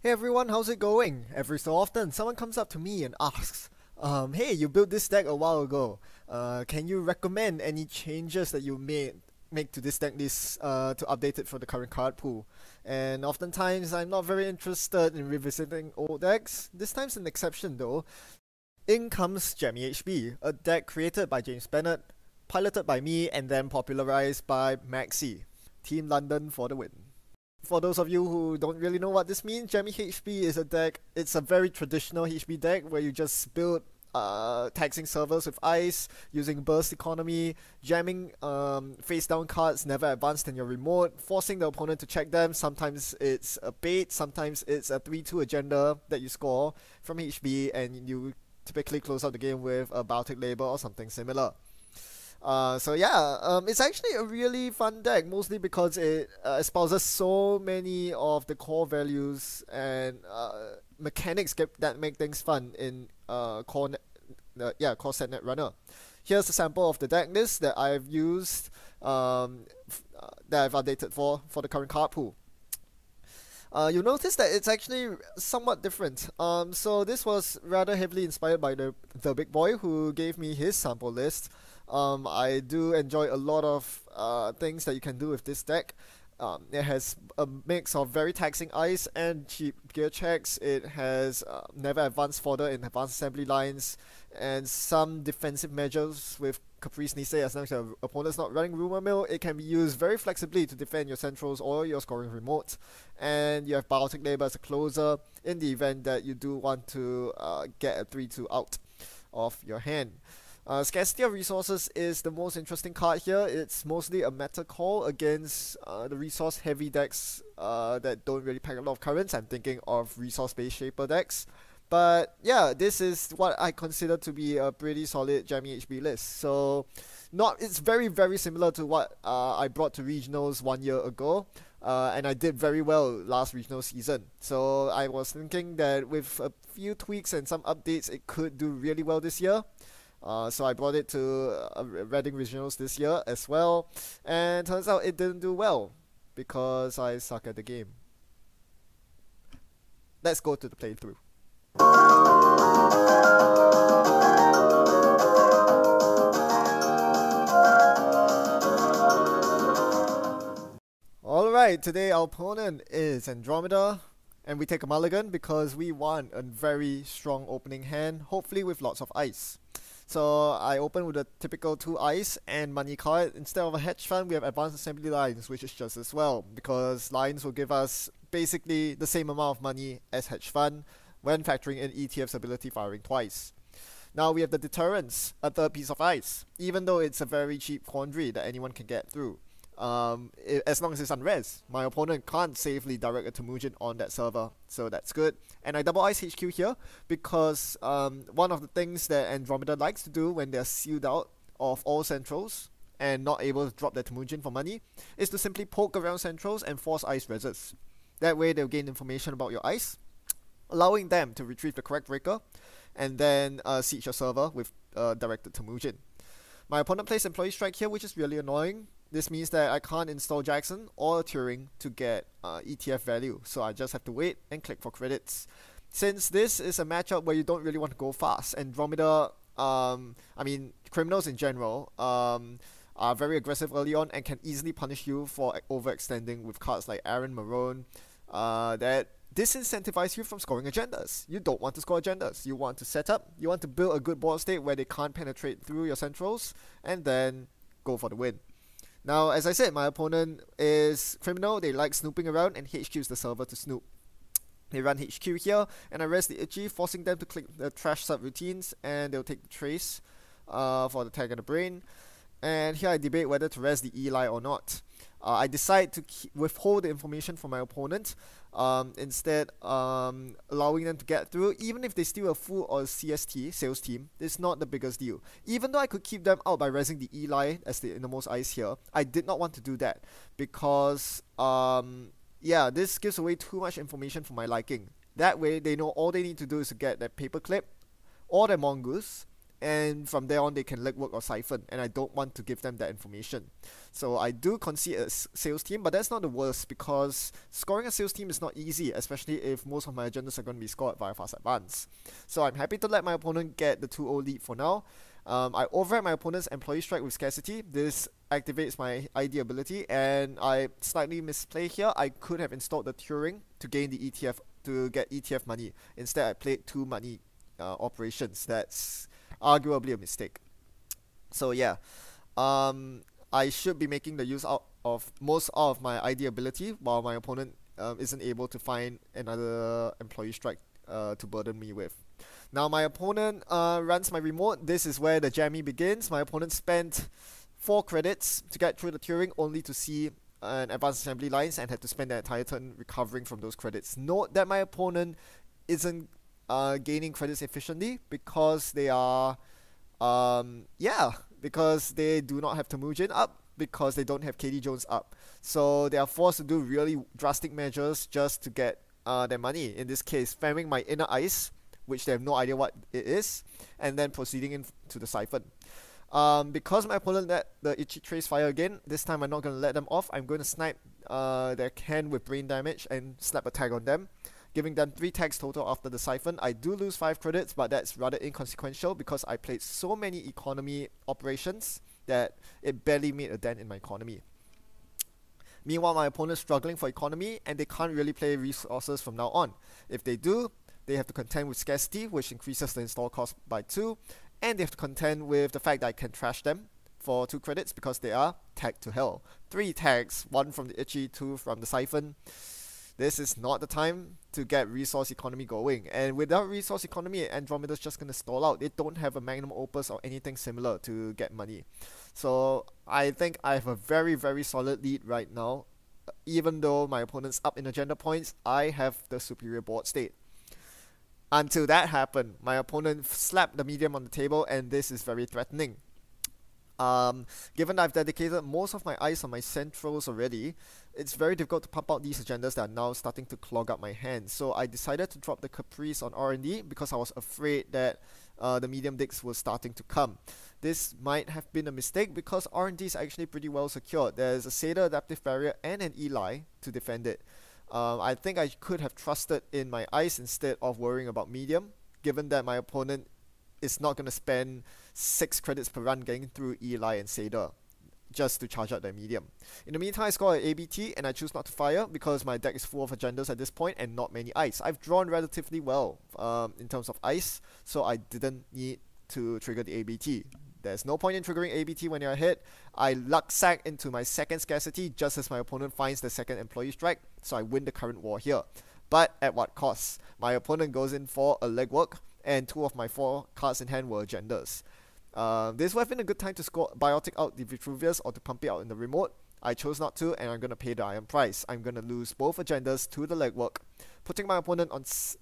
Hey everyone, how's it going? Every so often, someone comes up to me and asks, hey, you built this deck a while ago. Can you recommend any changes that you make to this deck list to update it for the current card pool? And oftentimes, I'm not very interested in revisiting old decks. This time's an exception though. In comes Jammy HB, a deck created by James Bennett, piloted by me, and then popularized by Maxi. Team London for the win. For those of you who don't really know what this means, Jammy HB is a deck. It's a very traditional HB deck where you just build taxing servers with ice, using burst economy, jamming face down cards never advanced in your remote, forcing the opponent to check them. Sometimes it's a bait, sometimes it's a 3-2 agenda that you score from HB, and you typically close out the game with a Baltic Labor or something similar. It's actually a really fun deck, mostly because it espouses so many of the core values and mechanics that make things fun in core set Netrunner. Here's a sample of the deck list that I've used, that I've updated for the current card pool. You'll notice that it's actually somewhat different. So this was rather heavily inspired by the big boy who gave me his sample list. I do enjoy a lot of things that you can do with this deck. It has a mix of very taxing ice and cheap gear checks. It has never advanced fodder in advanced assembly lines, and some defensive measures with Caprice Nise. As long as your opponent's not running Rumor Mill, it can be used very flexibly to defend your centrals or your scoring remote. And you have Baltic Labor as a closer in the event that you do want to get a 3-2 out of your hand. Scarcity of Resources is the most interesting card here. It's mostly a meta call against the resource heavy decks that don't really pack a lot of currents. I'm thinking of resource based Shaper decks. But yeah, this is what I consider to be a pretty solid Jammy HB list. So it's very, very similar to what I brought to regionals 1 year ago. And I did very well last regional season. So I was thinking that with a few tweaks and some updates, it could do really well this year. So I brought it to Reading Regionals this year as well, and turns out it didn't do well because I suck at the game. Let's go to the playthrough. Alright, today our opponent is Andromeda, and we take a mulligan because we want a very strong opening hand, hopefully with lots of ice. So I open with a typical 2 ice and money card. Instead of a hedge fund, we have advanced assembly lines, which is just as well, because lines will give us basically the same amount of money as hedge fund when factoring in ETF's ability firing twice. Now we have the deterrence, a third piece of ice, even though it's a very cheap quandary that anyone can get through. As long as it's unres, my opponent can't safely direct a Temujin on that server, so that's good. And I double ice HQ here because one of the things that Andromeda likes to do when they're sealed out of all centrals and not able to drop their Temujin for money is to simply poke around centrals and force ice reses. That way they'll gain information about your ice, allowing them to retrieve the correct breaker and then siege your server with directed Temujin. My opponent plays Employee Strike here, which is really annoying. This means that I can't install Jackson or Turing to get ETF value, so I just have to wait and click for credits. Since this is a matchup where you don't really want to go fast, Andromeda, criminals in general, are very aggressive early on and can easily punish you for overextending with cards like Aaron Marone that disincentivize you from scoring agendas. You don't want to score agendas. You want to set up, you want to build a good board state where they can't penetrate through your centrals, and then go for the win. Now, as I said, my opponent is criminal. They like snooping around, and HQ is the server to snoop. They run HQ here, and I rest the Itchy, forcing them to click the trash subroutines, and they'll take the trace for the tag and the brain. And here I debate whether to rest the Eli or not. I decide to withhold the information from my opponent, instead allowing them to get through. Even if they steal a full or CST, sales team, it's not the biggest deal. Even though I could keep them out by resing the Eli as the innermost ice here, I did not want to do that because this gives away too much information for my liking. That way they know all they need to do is to get their paperclip or their mongoose and from there on they can legwork or siphon, and I don't want to give them that information. So I do concede a sales team, but that's not the worst, because scoring a sales team is not easy, especially if most of my agendas are going to be scored via fast advance. So I'm happy to let my opponent get the 2-0 lead for now. I override my opponent's employee strike with scarcity. This activates my ID ability, and I slightly misplay here. I could have installed the Turing to gain the ETF, to get ETF money. Instead, I played 2 money operations. That's arguably a mistake. So yeah, I should be making the use out of most of my ID ability, while my opponent isn't able to find another employee strike to burden me with. Now my opponent runs my remote. This is where the Jammy begins. My opponent spent 4 credits to get through the Turing, only to see an advanced assembly lines and had to spend the entire turn recovering from those credits. Note that my opponent isn't gaining credits efficiently because they are because they do not have Temujin up, because they don't have KD Jones up. So they are forced to do really drastic measures just to get their money. In this case, spamming my inner ice, which they have no idea what it is, and then proceeding into the siphon. Because my opponent let the Itchy Trace fire again, this time I'm not going to let them off. I'm going to snipe their can with brain damage and slap a tag on them, giving them 3 tags total after the siphon. I do lose 5 credits, but that's rather inconsequential because I played so many economy operations that it barely made a dent in my economy. Meanwhile, my opponent's struggling for economy, and they can't really play resources from now on. If they do, they have to contend with scarcity, which increases the install cost by 2, and they have to contend with the fact that I can trash them for 2 credits because they are tagged to hell. 3 tags, 1 from the Itchy, 2 from the siphon. This is not the time to get resource economy going, and without resource economy, Andromeda's just going to stall out. They don't have a magnum opus or anything similar to get money. So I think I have a very, very solid lead right now. Even though my opponent's up in agenda points, I have the superior board state. Until that happened, my opponent slapped the medium on the table, and this is very threatening. Given that I've dedicated most of my eyes on my centrals already, it's very difficult to pump out these agendas that are now starting to clog up my hands. So I decided to drop the Caprice on R&D because I was afraid that the medium dicks were starting to come. This might have been a mistake because R&D is actually pretty well secured. There's a Seder Adaptive Barrier and an Eli to defend it. I think I could have trusted in my ice instead of worrying about medium, given that my opponent is not going to spend 6 credits per run getting through Eli and Seder just to charge out their medium. In the meantime, I score an ABT and I choose not to fire because my deck is full of agendas at this point and not many ice. I've drawn relatively well in terms of ice, so I didn't need to trigger the ABT. There's no point in triggering ABT when you're ahead. I luck sack into my second scarcity just as my opponent finds the second employee strike, so I win the current war here. But at what cost? My opponent goes in for a legwork, and 2 of my 4 cards in hand were agendas. This would have been a good time to score Biotic out the Vitruvius or to pump it out in the remote. I chose not to, and I'm going to pay the iron price. I'm going to lose both agendas to the legwork, putting my opponent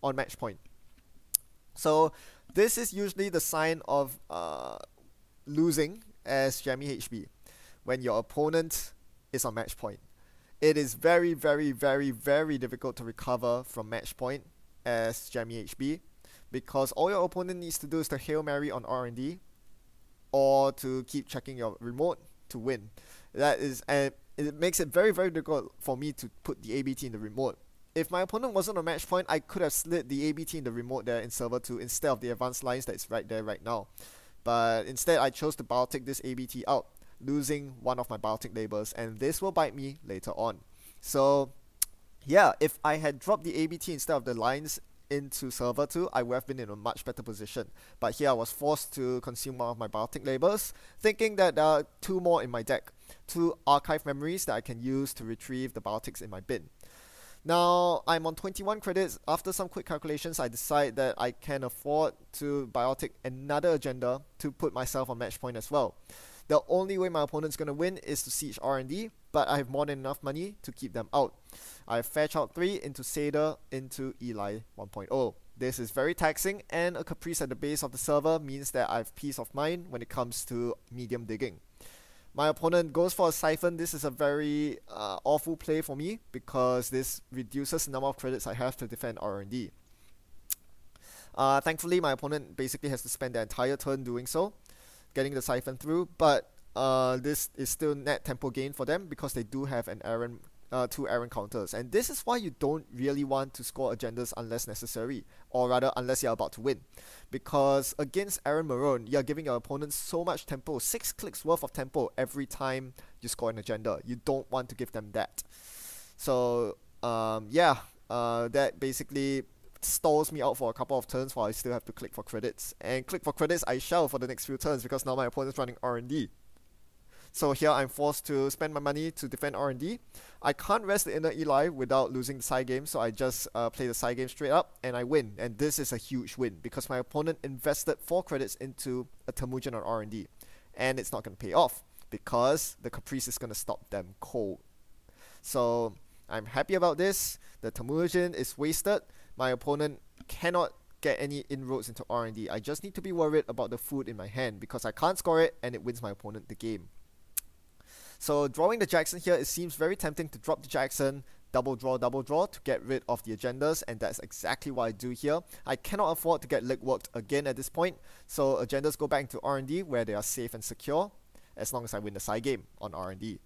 on match point. So this is usually the sign of losing as Jammy HB, when your opponent is on match point. It is very, very, very, very difficult to recover from match point as Jammy HB, because all your opponent needs to do is to Hail Mary on R&D or to keep checking your remote to win. That is, and it makes it very, very difficult for me to put the ABT in the remote. If my opponent wasn't on match point, I could have slid the ABT in the remote there in server 2 instead of the advanced lines that's right there right now. But instead, I chose to Biotic this ABT out, losing one of my Biotic labels, and this will bite me later on. So yeah, if I had dropped the ABT instead of the lines into server 2, I would have been in a much better position. But here I was forced to consume one of my Biotic labels, thinking that there are 2 more in my deck, 2 archive memories that I can use to retrieve the Biotics in my bin. Now, I'm on 21 credits. After some quick calculations, I decide that I can afford to Biotic another agenda to put myself on match point as well. The only way my opponent's going to win is to siege R&D, but I have more than enough money to keep them out. I fetch out 3 into Seder into Eli 1.0. This is very taxing, and a Caprice at the base of the server means that I have peace of mind when it comes to medium digging. My opponent goes for a siphon. This is a very awful play for me because this reduces the number of credits I have to defend R&D. Thankfully, my opponent basically has to spend the entire turn doing so, getting the siphon through, but this is still net tempo gain for them because they do have an Aaron, two Aaron counters, and this is why you don't really want to score agendas unless necessary, or rather unless you're about to win, because against Aaron Maroon, you're giving your opponent so much tempo, 6 clicks worth of tempo every time you score an agenda. You don't want to give them that. So that basically stalls me out for a couple of turns while I still have to click for credits. And click for credits I shall for the next few turns because now my opponent's running R&D. So here I'm forced to spend my money to defend R&D. I can't rest the inner Eli without losing the side game, so I just play the side game straight up and I win. And this is a huge win because my opponent invested 4 credits into a Temujin on R&D. And it's not going to pay off because the Caprice is going to stop them cold. So I'm happy about this. The Temujin is wasted. My opponent cannot get any inroads into R&D. I just need to be worried about the food in my hand because I can't score it and it wins my opponent the game. So drawing the Jackson here, it seems very tempting to drop the Jackson, double draw to get rid of the agendas, and that's exactly what I do here. I cannot afford to get leg worked again at this point, so agendas go back into R&D where they are safe and secure as long as I win the side game on R&D.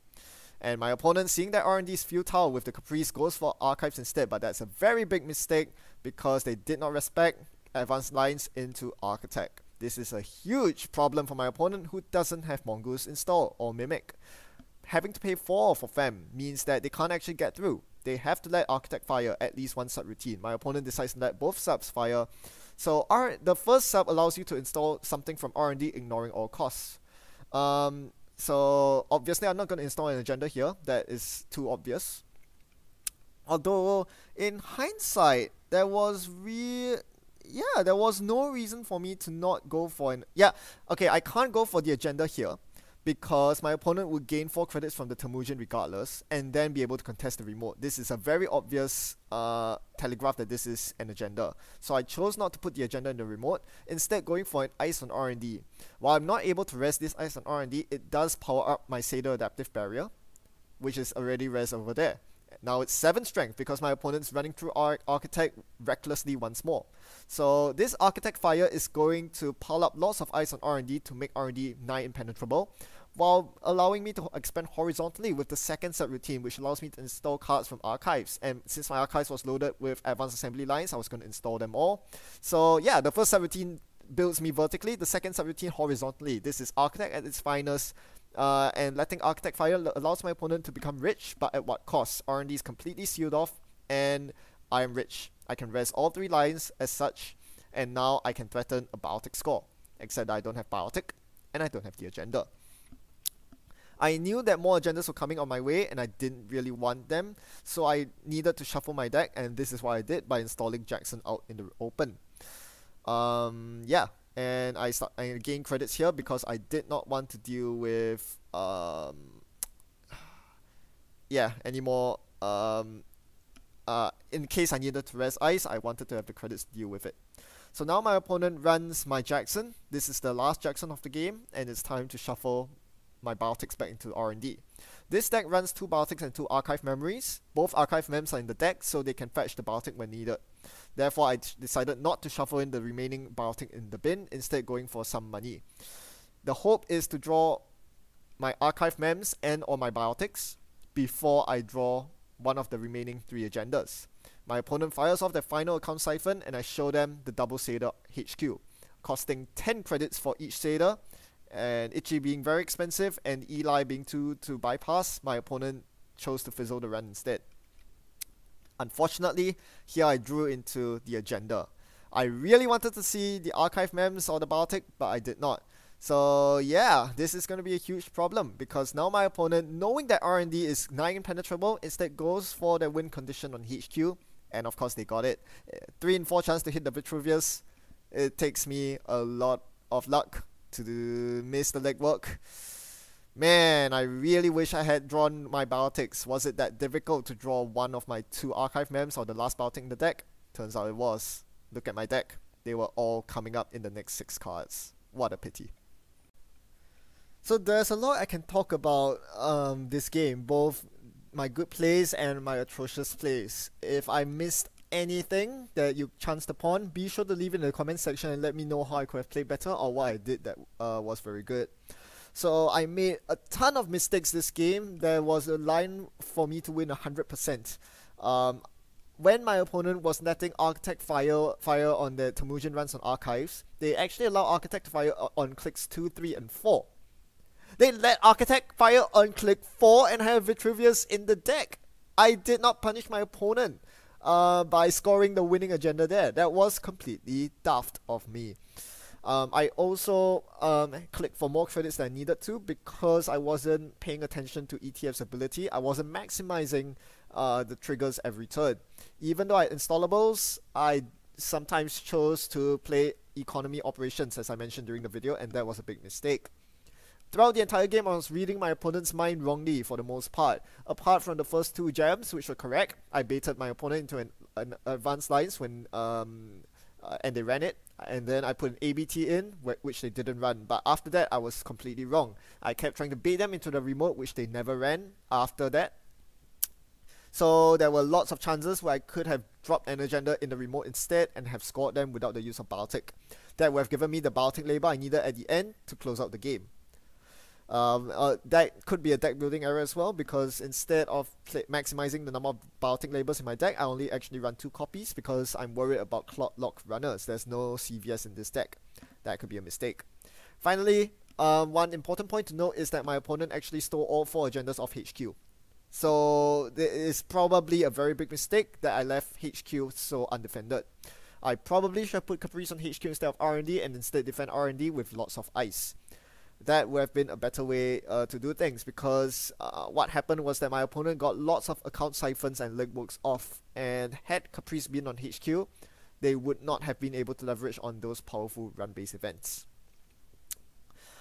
And my opponent, seeing that R&D is futile with the Caprice, goes for Archives instead, but that's a very big mistake because they did not respect advanced lines into Architect. This is a huge problem for my opponent who doesn't have Mongoose installed or Mimic. Having to pay 4 for Fem means that they can't actually get through. They have to let Architect fire at least one subroutine. My opponent decides to let both subs fire. So the first sub allows you to install something from R&D ignoring all costs. So obviously I'm not going to install an agenda here. That is too obvious. Although in hindsight, there was no reason for me to not go for an... I can't go for the agenda here because my opponent would gain 4 credits from the Temujin regardless and then be able to contest the remote. This is a very obvious telegraph that this is an agenda. So I chose not to put the agenda in the remote, instead going for an ice on R&D. While I'm not able to rest this ice on R&D, it does power up my Seder Adaptive Barrier, which is already res over there. Now it's 7 strength because my opponent's running through Architect recklessly once more. So this Architect Fire is going to pile up lots of ice on R&D to make R&D nigh impenetrable, while allowing me to expand horizontally with the second subroutine, which allows me to install cards from Archives. And since my Archives was loaded with advanced assembly lines, I was going to install them all. So yeah, the first subroutine builds me vertically, the second subroutine horizontally. This is Architect at its finest. And letting Architect fire allows my opponent to become rich, but at what cost? R&D is completely sealed off, and I am rich. I can res all 3 lines as such, and now I can threaten a Biotic score. Except I don't have Biotic, and I don't have the agenda. I knew that more agendas were coming on my way, and I didn't really want them, so I needed to shuffle my deck, and this is what I did by installing Jackson out in the open. And I gain credits here because I did not want to deal with any more in case I needed to res ice, I wanted to have the credits to deal with it. So now my opponent runs my Jackson. This is the last Jackson of the game, and it's time to shuffle my Biotics back into R&D. This deck runs 2 Biotics and 2 Archive Memories. Both Archive Mems are in the deck, so they can fetch the Biotic when needed. Therefore, I decided not to shuffle in the remaining Biotic in the bin, instead going for some money. The hope is to draw my Archive Mems and or my Biotics before I draw one of the remaining 3 agendas. My opponent fires off their final account siphon, and I show them the double Seder HQ, costing 10 credits for each Seder, and Ichi being very expensive and Eli being 2 to bypass. My opponent chose to fizzle the run instead. Unfortunately, here I drew into the agenda. I really wanted to see the Archive Mems or the Biotic, but I did not. So yeah, this is going to be a huge problem because now my opponent, knowing that R&D is nigh impenetrable, instead goes for the win condition on HQ, and of course they got it. 3 in 4 chance to hit the Vitruvius. It takes me a lot of luck to miss the legwork. Man, I really wish I had drawn my Biotics. Was it that difficult to draw one of my 2 Archive Mems or the last Biotic in the deck? Turns out it was. Look at my deck. They were all coming up in the next 6 cards. What a pity. So there's a lot I can talk about this game, both my good plays and my atrocious plays. If I missed anything that you chanced upon, be sure to leave it in the comment section and let me know how I could have played better or what I did that was very good. So I made a ton of mistakes this game. There was a line for me to win 100%. When my opponent was letting Architect fire on the Temujin runs on Archives, they actually allow Architect to fire on clicks 2, 3, and 4. They let Architect fire on click 4 and have Vitruvius in the deck. I did not punish my opponent by scoring the winning agenda there. That was completely daft of me. I also clicked for more credits than I needed to because I wasn't paying attention to ETF's ability. I wasn't maximizing the triggers every turn. Even though I had installables, I sometimes chose to play economy operations, as I mentioned during the video, and that was a big mistake. Throughout the entire game, I was reading my opponent's mind wrongly for the most part. Apart from the first 2 jams, which were correct, I baited my opponent into an advanced lines when and they ran it, and then I put an ABT in, which they didn't run. But after that, I was completely wrong. I kept trying to bait them into the remote, which they never ran after that. So there were lots of chances where I could have dropped an agenda in the remote instead and have scored them without the use of Baltic. That would have given me the Baltic label I needed at the end to close out the game. That could be a deck building error as well, because instead of maximizing the number of Baltic labels in my deck, I only actually run 2 copies because I'm worried about Clock Lock runners. There's no CVS in this deck. That could be a mistake. Finally, one important point to note is that my opponent actually stole all 4 agendas off HQ. So it is probably a very big mistake that I left HQ so undefended. I probably should have put Caprice on HQ instead of R&D and instead defend R&D with lots of ice. That would have been a better way to do things, because what happened was that my opponent got lots of account siphons and legworks off, and had Caprice been on HQ, they would not have been able to leverage on those powerful run-based events.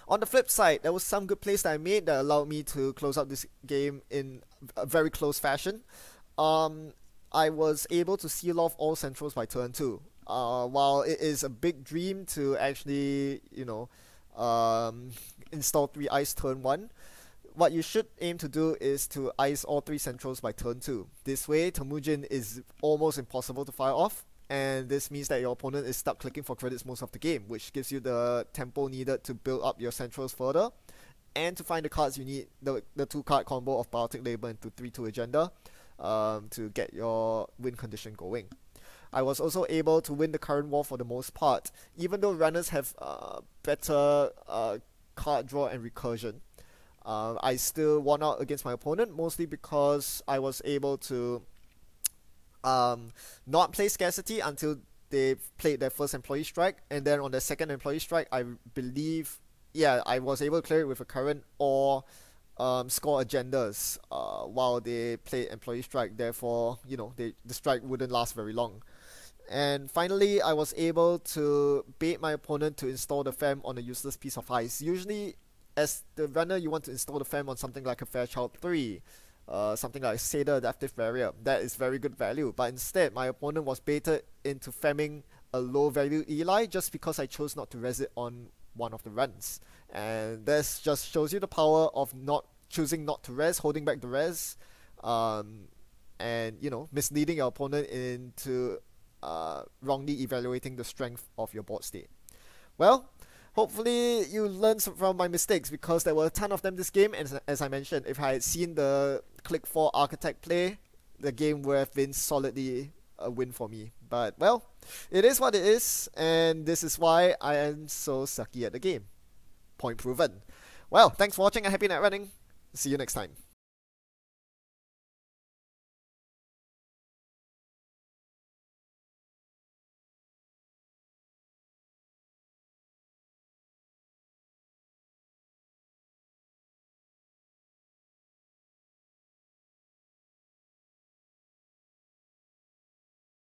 On the flip side, there was some good plays that I made that allowed me to close out this game in a very close fashion. I was able to seal off all centrals by turn 2. While it is a big dream to actually, install 3 ice turn 1, what you should aim to do is to ice all 3 centrals by turn 2. This way, Temujin is almost impossible to fire off, and this means that your opponent is stuck clicking for credits most of the game, which gives you the tempo needed to build up your centrals further, and to find the cards you need, the 2-card combo of Baltic Labor into 3-2 agenda to get your win condition going. I was also able to win the current war for the most part, even though runners have better card draw and recursion. I still won out against my opponent, mostly because I was able to not play Scarcity until they played their first Employee Strike, and then on the second Employee Strike, I believe, yeah, I was able to clear it with a current or score agendas while they played Employee Strike. Therefore, the strike wouldn't last very long. And finally, I was able to bait my opponent to install the fam on a useless piece of ice. Usually, as the runner, you want to install the fam on something like a Fairchild 3, something like Seder Adaptive Barrier. That is very good value. But instead, my opponent was baited into famming a low value Eli just because I chose not to res it on one of the runs. And this just shows you the power of not choosing not to res, holding back the res, and misleading your opponent into wrongly evaluating the strength of your board state. Well, hopefully you learned from my mistakes, because there were a ton of them this game, and as I mentioned, if I had seen the click 4 Architect play, the game would have been solidly a win for me. But well, it is what it is, and this is why I am so sucky at the game. Point proven. Well, thanks for watching and happy net running. See you next time.